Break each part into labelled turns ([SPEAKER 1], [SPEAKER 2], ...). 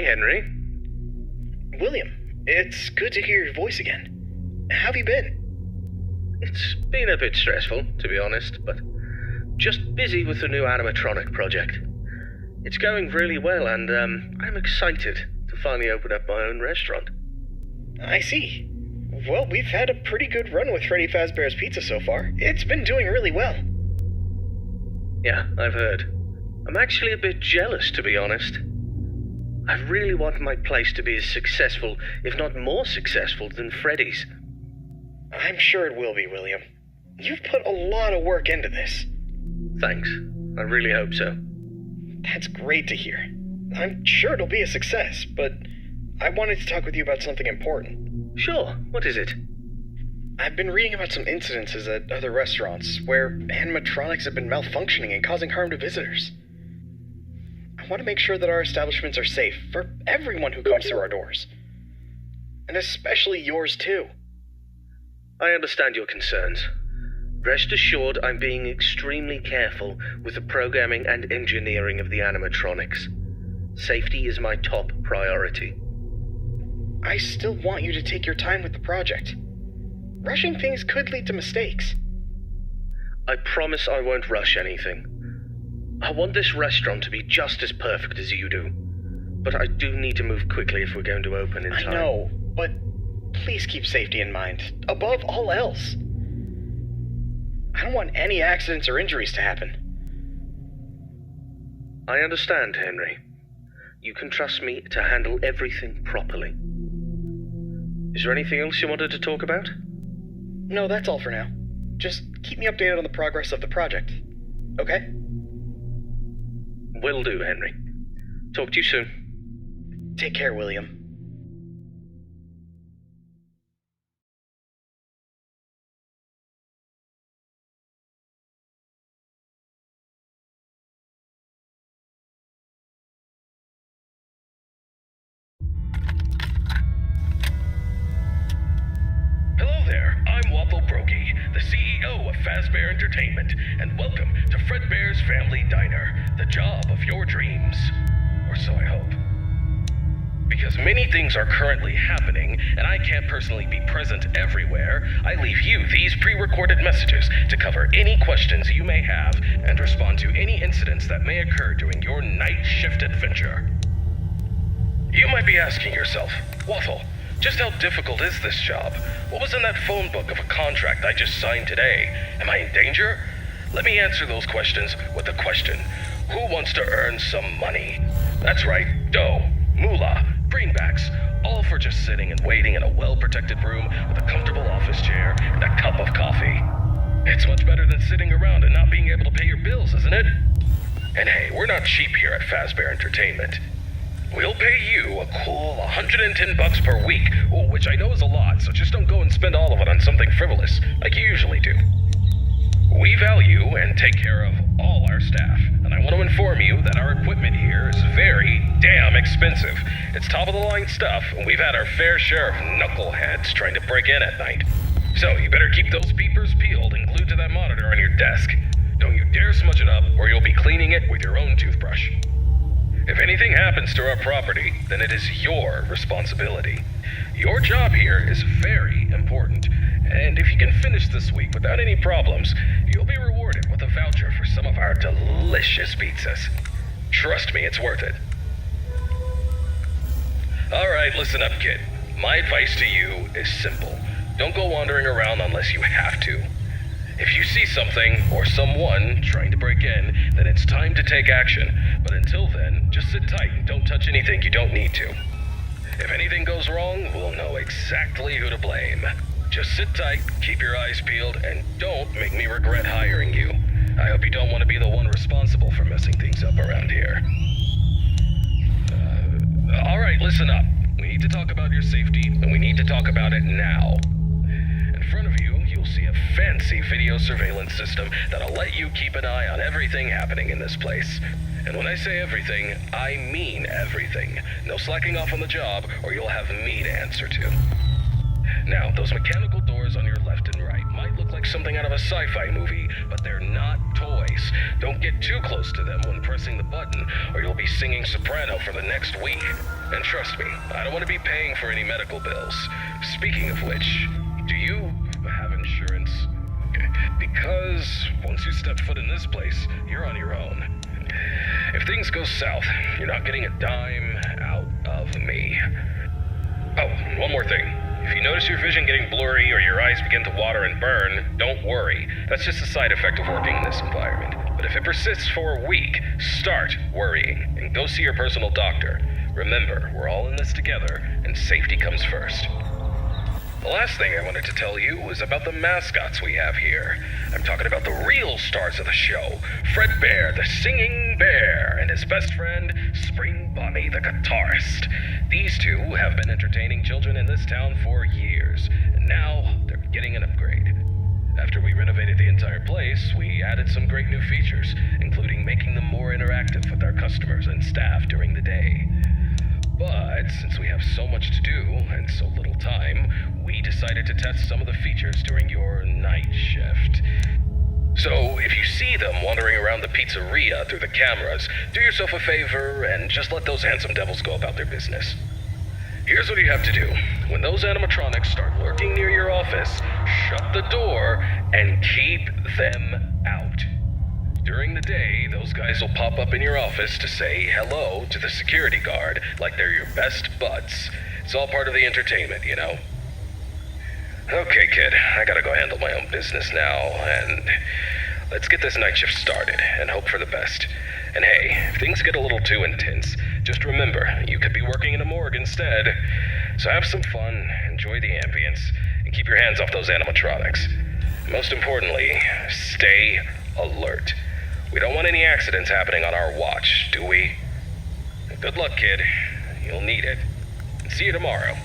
[SPEAKER 1] Hey, Henry.
[SPEAKER 2] William, it's good to hear your voice again. How have you been?
[SPEAKER 1] It's been a bit stressful, to be honest, but just busy with the new animatronic project. It's going really well, and I'm excited to finally open up my own restaurant.
[SPEAKER 2] I see. Well, we've had a pretty good run with Freddy Fazbear's Pizza so far. It's been doing really well.
[SPEAKER 1] Yeah, I've heard. I'm actually a bit jealous, to be honest. I really want my place to be as successful, if not more successful, than Freddy's.
[SPEAKER 2] I'm sure it will be, William. You've put a lot of work into this.
[SPEAKER 1] Thanks. I really hope so.
[SPEAKER 2] That's great to hear. I'm sure it'll be a success, but I wanted to talk with you about something important.
[SPEAKER 1] Sure. What is it?
[SPEAKER 2] I've been reading about some incidences at other restaurants where animatronics have been malfunctioning and causing harm to visitors. I want to make sure that our establishments are safe for everyone who comes through our doors. And especially yours, too.
[SPEAKER 1] I understand your concerns. Rest assured I'm being extremely careful with the programming and engineering of the animatronics. Safety is my top priority.
[SPEAKER 2] I still want you to take your time with the project. Rushing things could lead to mistakes.
[SPEAKER 1] I promise I won't rush anything. I want this restaurant to be just as perfect as you do. But I do need to move quickly if we're going to open in time.
[SPEAKER 2] I know, but please keep safety in mind, above all else. I don't want any accidents or injuries to happen.
[SPEAKER 1] I understand, Henry. You can trust me to handle everything properly. Is there anything else you wanted to talk about?
[SPEAKER 2] No, that's all for now. Just keep me updated on the progress of the project. Okay?
[SPEAKER 1] Will do, Henry. Talk to you soon.
[SPEAKER 2] Take care, William.
[SPEAKER 3] Hello there, I'm Waffle Brokey, the CEO of Fazbear Entertainment, and welcome to Fredbear's Family Diner, the job of your dreams. Or so I hope. Because many things are currently happening, and I can't personally be present everywhere, I leave you these pre-recorded messages to cover any questions you may have and respond to any incidents that may occur during your night shift adventure. You might be asking yourself, Waffle, just how difficult is this job? What was in that phone book of a contract I just signed today? Am I in danger? Let me answer those questions with a question. Who wants to earn some money? That's right, dough, moolah, greenbacks, all for just sitting and waiting in a well-protected room with a comfortable office chair and a cup of coffee. It's much better than sitting around and not being able to pay your bills, isn't it? And hey, we're not cheap here at Fazbear Entertainment. We'll pay you a cool $110 per week, which I know is a lot, so just don't go and spend all of it on something frivolous, like you usually do. We value and take care of all our staff, and I want to inform you that our equipment here is very damn expensive. It's top-of-the-line stuff, and we've had our fair share of knuckleheads trying to break in at night. So you better keep those peepers peeled and glued to that monitor on your desk. Don't you dare smudge it up, or you'll be cleaning it with your own toothbrush. If anything happens to our property, then it is your responsibility. Your job here is very important, and if you can finish this week without any problems, you'll be rewarded with a voucher for some of our delicious pizzas. Trust me, it's worth it. Alright, listen up, kid. My advice to you is simple. Don't go wandering around unless you have to. If you see something or someone trying to break in, then it's time to take action. But until then, just sit tight and don't touch anything you don't need to. If anything goes wrong, we'll know exactly who to blame. Just sit tight, keep your eyes peeled, and don't make me regret hiring you. I hope you don't want to be the one responsible for messing things up around here. Alright, listen up. We need to talk about your safety, and we need to talk about it now. In front of you, you'll see a fancy video surveillance system that'll let you keep an eye on everything happening in this place. And when I say everything, I mean everything. No slacking off on the job, or you'll have me to answer to. Now, those mechanical doors on your left and right might look like something out of a sci-fi movie, but they're not toys. Don't get too close to them when pressing the button, or you'll be singing soprano for the next week. And trust me, I don't want to be paying for any medical bills. Speaking of which, do you have insurance? Because once you step foot in this place, you're on your own. If things go south, you're not getting a dime out of me. Oh, and one more thing. If you notice your vision getting blurry or your eyes begin to water and burn, don't worry. That's just a side effect of working in this environment. But if it persists for a week, start worrying and go see your personal doctor. Remember, we're all in this together, and safety comes first. The last thing I wanted to tell you was about the mascots we have here. I'm talking about the real stars of the show, Fredbear, the singing bear, and his best friend, Spring Bonnie, the guitarist. These two have been entertaining children in this town for years, and now they're getting an upgrade. After we renovated the entire place, we added some great new features, including making them more interactive with our customers and staff during the day. But since we have so much to do and so little time, we decided to test some of the features during your night shift. So if you see them wandering around the pizzeria through the cameras, do yourself a favor and just let those handsome devils go about their business. Here's what you have to do. When those animatronics start lurking near your office, shut the door and keep them out. During the day, those guys will pop up in your office to say hello to the security guard like they're your best buds. It's all part of the entertainment, you know? Okay, kid, I gotta go handle my own business now, and let's get this night shift started and hope for the best. And hey, if things get a little too intense, just remember, you could be working in a morgue instead. So have some fun, enjoy the ambience, and keep your hands off those animatronics. Most importantly, stay alert. We don't want any accidents happening on our watch, do we? Good luck, kid. You'll need it. See you tomorrow.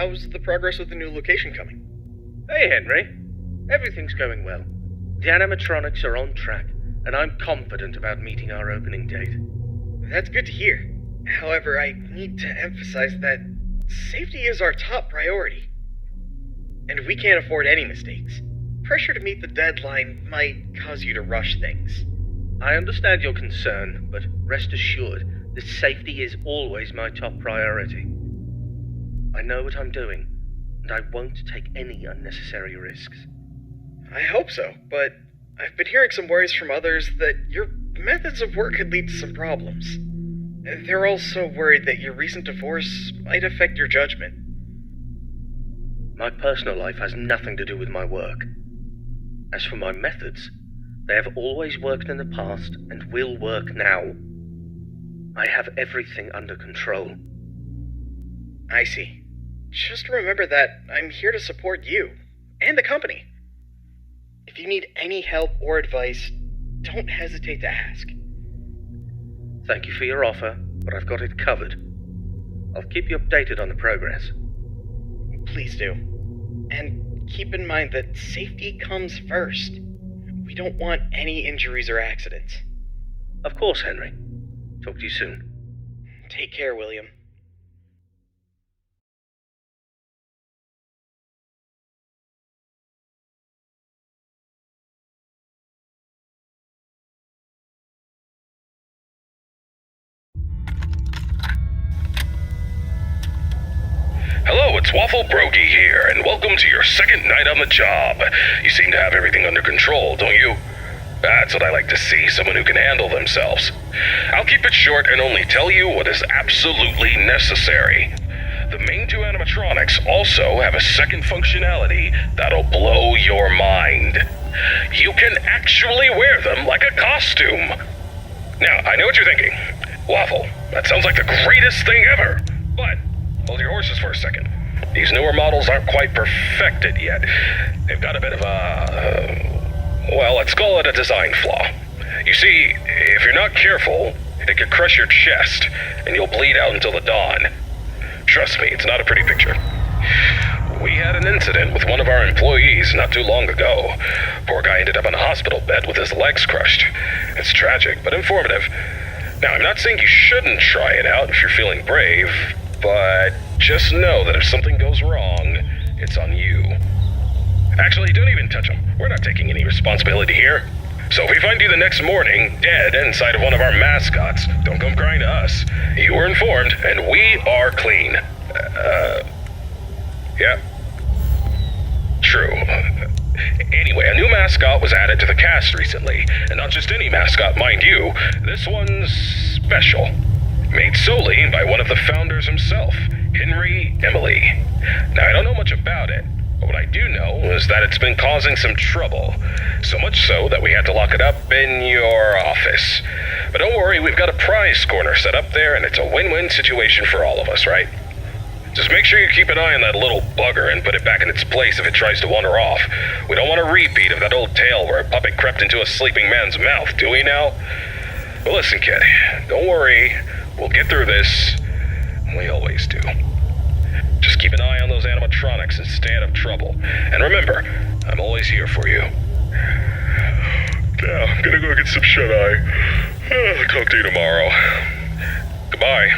[SPEAKER 2] how's the progress with the new location coming?
[SPEAKER 1] Hey, Henry. Everything's going well. The animatronics are on track, and I'm confident about meeting our opening date.
[SPEAKER 2] That's good to hear. However, I need to emphasize that safety is our top priority. And we can't afford any mistakes. Pressure to meet the deadline might cause you to rush things.
[SPEAKER 1] I understand your concern, but rest assured that safety is always my top priority. I know what I'm doing, and I won't take any unnecessary risks.
[SPEAKER 2] I hope so, but I've been hearing some worries from others that your methods of work could lead to some problems. They're also worried that your recent divorce might affect your judgment.
[SPEAKER 1] My personal life has nothing to do with my work. As for my methods, they have always worked in the past and will work now. I have everything under control.
[SPEAKER 2] I see. Just remember that I'm here to support you and the company. If you need any help or advice, don't hesitate to ask.
[SPEAKER 1] Thank you for your offer, but I've got it covered. I'll keep you updated on the progress.
[SPEAKER 2] Please do. And keep in mind that safety comes first. We don't want any injuries or accidents.
[SPEAKER 1] Of course, Henry. Talk to you soon.
[SPEAKER 2] Take care, William.
[SPEAKER 3] Hello, it's Waffle Brokey here, and welcome to your second night on the job. You seem to have everything under control, don't you? That's what I like to see, someone who can handle themselves. I'll keep it short and only tell you what is absolutely necessary. The main two animatronics also have a second functionality that'll blow your mind. You can actually wear them like a costume. Now, I know what you're thinking. Waffle, that sounds like the greatest thing ever. But hold your horses for a second. These newer models aren't quite perfected yet. They've got a bit of well, let's call it a design flaw. You see, if you're not careful, it could crush your chest, and you'll bleed out until the dawn. Trust me, it's not a pretty picture. We had an incident with one of our employees not too long ago. Poor guy ended up in a hospital bed with his legs crushed. It's tragic, but informative. Now, I'm not saying you shouldn't try it out if you're feeling brave, but just know that if something goes wrong, it's on you. Actually, don't even touch him. We're not taking any responsibility here. So if we find you the next morning, dead inside of one of our mascots, don't come crying to us. You were informed, and we are clean. Yeah. True. Anyway, a new mascot was added to the cast recently. And not just any mascot, mind you. This one's special. Made solely by one of the founders himself, Henry Emily. Now, I don't know much about it, but what I do know is that it's been causing some trouble. So much so that we had to lock it up in your office. But don't worry, we've got a prize corner set up there, and it's a win-win situation for all of us, right? Just make sure you keep an eye on that little bugger and put it back in its place if it tries to wander off. We don't want a repeat of that old tale where a puppet crept into a sleeping man's mouth, do we now? But listen, kid, don't worry. We'll get through this. We always do. Just keep an eye on those animatronics and stay out of trouble. And remember, I'm always here for you. Now, I'm gonna go get some shut-eye. I'll talk to you tomorrow. Goodbye.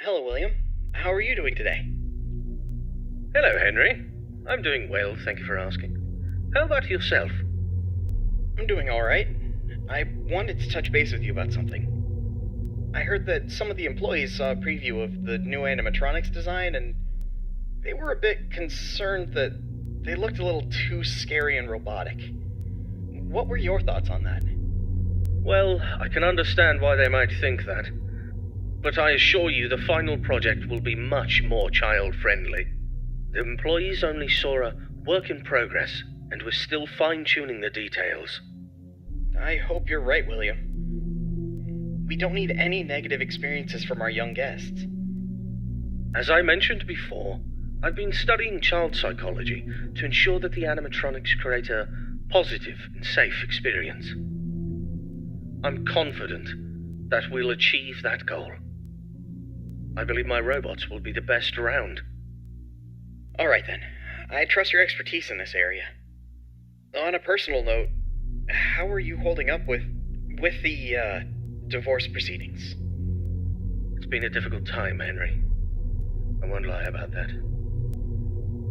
[SPEAKER 2] Hello, William. How are you doing today?
[SPEAKER 1] Hello, Henry. I'm doing well, thank you for asking. How about yourself?
[SPEAKER 2] I'm doing alright. I wanted to touch base with you about something. I heard that some of the employees saw a preview of the new animatronics design, and they were a bit concerned that they looked a little too scary and robotic. What were your thoughts on that?
[SPEAKER 1] Well, I can understand why they might think that. But I assure you the final project will be much more child-friendly. The employees only saw a work in progress, and we're still fine-tuning the details.
[SPEAKER 2] I hope you're right, William. We don't need any negative experiences from our young guests.
[SPEAKER 1] As I mentioned before, I've been studying child psychology to ensure that the animatronics create a positive and safe experience. I'm confident that we'll achieve that goal. I believe my robots will be the best around.
[SPEAKER 2] Alright then. I trust your expertise in this area. On a personal note, how are you holding up with the divorce proceedings?
[SPEAKER 1] It's been a difficult time, Henry. I won't lie about that.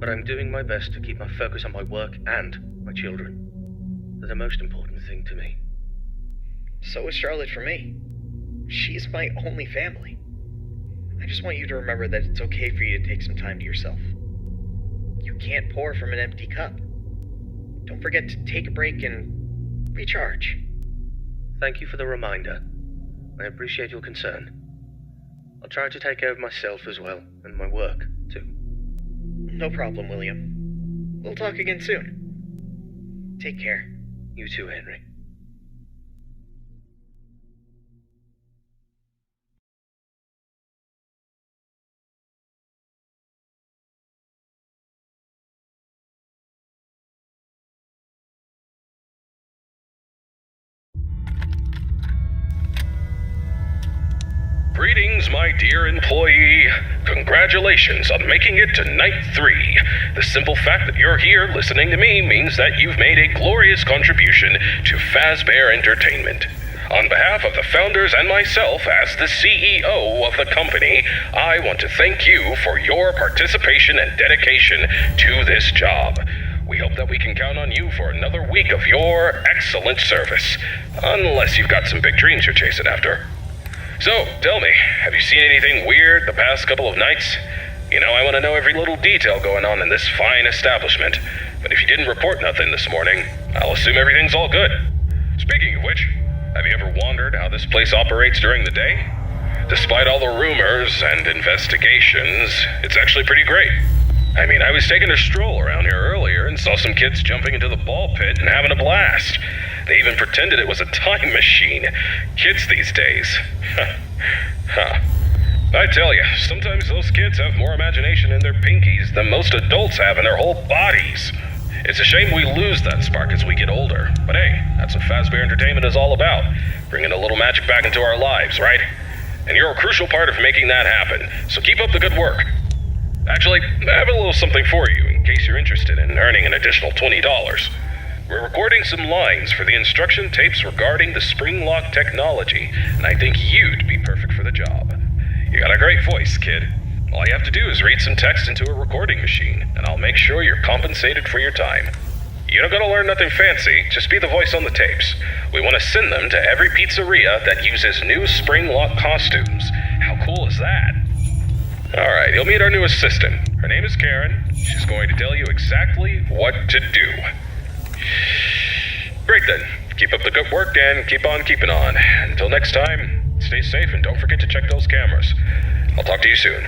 [SPEAKER 1] But I'm doing my best to keep my focus on my work and my children. They're the most important thing to me.
[SPEAKER 2] So is Charlotte for me. She's my only family. I just want you to remember that it's okay for you to take some time to yourself. You can't pour from an empty cup. Don't forget to take a break and recharge.
[SPEAKER 1] Thank you for the reminder. I appreciate your concern. I'll try to take care of myself as well, and my work, too.
[SPEAKER 2] No problem, William. We'll talk again soon. Take care.
[SPEAKER 1] You too, Henry.
[SPEAKER 3] Greetings, my dear employee. Congratulations on making it to Night 3. The simple fact that you're here listening to me means that you've made a glorious contribution to Fazbear Entertainment. On behalf of the founders and myself as the CEO of the company, I want to thank you for your participation and dedication to this job. We hope that we can count on you for another week of your excellent service. Unless you've got some big dreams you're chasing after. So, tell me, have you seen anything weird the past couple of nights? You know, I want to know every little detail going on in this fine establishment. But if you didn't report nothing this morning, I'll assume everything's all good. Speaking of which, have you ever wondered how this place operates during the day? Despite all the rumors and investigations, it's actually pretty great. I mean, I was taking a stroll around here earlier and saw some kids jumping into the ball pit and having a blast. They even pretended it was a time machine. Kids these days. Huh. I tell you, sometimes those kids have more imagination in their pinkies than most adults have in their whole bodies. It's a shame we lose that spark as we get older. But hey, that's what Fazbear Entertainment is all about. Bringing a little magic back into our lives, right? And you're a crucial part of making that happen. So keep up the good work. Actually, I have a little something for you in case you're interested in earning an additional $20. We're recording some lines for the instruction tapes regarding the spring lock technology, and I think you'd be perfect for the job. You got a great voice, kid. All you have to do is read some text into a recording machine, and I'll make sure you're compensated for your time. You don't gotta learn nothing fancy, just be the voice on the tapes. We want to send them to every pizzeria that uses new spring lock costumes. How cool is that? Alright, you'll meet our new assistant. Her name is Karen. She's going to tell you exactly what to do. Great then. Keep up the good work and keep on keeping on. Until next time, stay safe and don't forget to check those cameras. I'll talk to you soon.